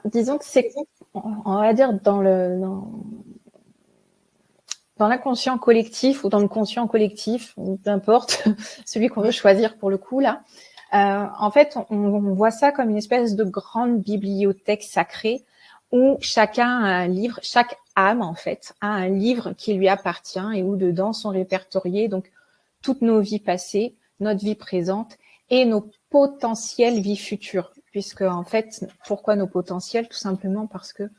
Disons que c'est, on va dire, dans l'inconscient collectif ou dans le conscient collectif, ou peu importe, celui qu'on veut choisir pour le coup là. En fait, on voit ça comme une espèce de grande bibliothèque sacrée où chacun a un livre, chaque âme en fait a un livre qui lui appartient et où dedans sont répertoriées donc toutes nos vies passées, notre vie présente et nos potentielles vies futures. Puisque en fait, pourquoi nos potentiels? Tout simplement parce que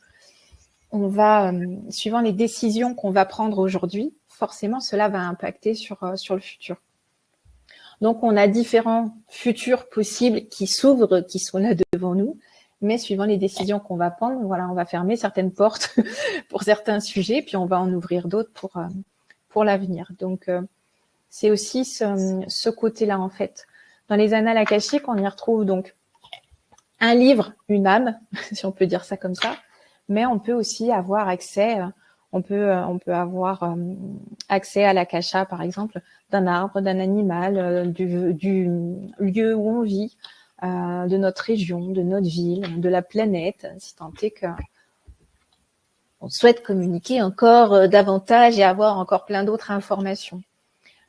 on va, suivant les décisions qu'on va prendre aujourd'hui, forcément cela va impacter sur le futur. Donc, on a différents futurs possibles qui s'ouvrent, qui sont là devant nous, mais suivant les décisions qu'on va prendre, voilà, on va fermer certaines portes pour certains sujets, puis on va en ouvrir d'autres pour l'avenir. Donc, c'est aussi ce côté-là, en fait. Dans les annales akashiques, on y retrouve donc un livre, une âme, si on peut dire ça comme ça, mais on peut aussi avoir accès, on peut avoir accès à l'akasha, par exemple, d'un arbre, d'un animal, du lieu où on vit, de notre région, de notre ville, de la planète, si tant est que on souhaite communiquer encore davantage et avoir encore plein d'autres informations.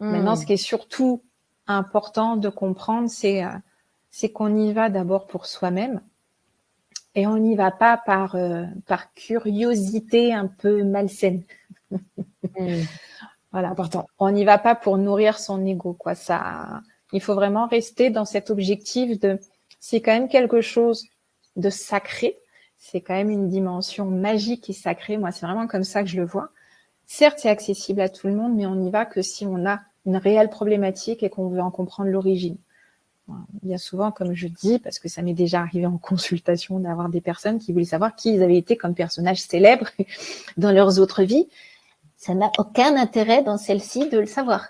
Maintenant, ce qui est surtout important de comprendre, c'est qu'on y va d'abord pour soi-même et on n'y va pas par curiosité un peu malsaine. Voilà. Important. On n'y va pas pour nourrir son ego, quoi. Ça, il faut vraiment rester dans cet objectif de, c'est quand même quelque chose de sacré. C'est quand même une dimension magique et sacrée. Moi, c'est vraiment comme ça que je le vois. Certes, c'est accessible à tout le monde, mais on n'y va que si on a une réelle problématique et qu'on veut en comprendre l'origine. Bien souvent, comme je dis, parce que ça m'est déjà arrivé en consultation d'avoir des personnes qui voulaient savoir qui ils avaient été comme personnages célèbres dans leurs autres vies. Ça n'a aucun intérêt dans celle-ci de le savoir.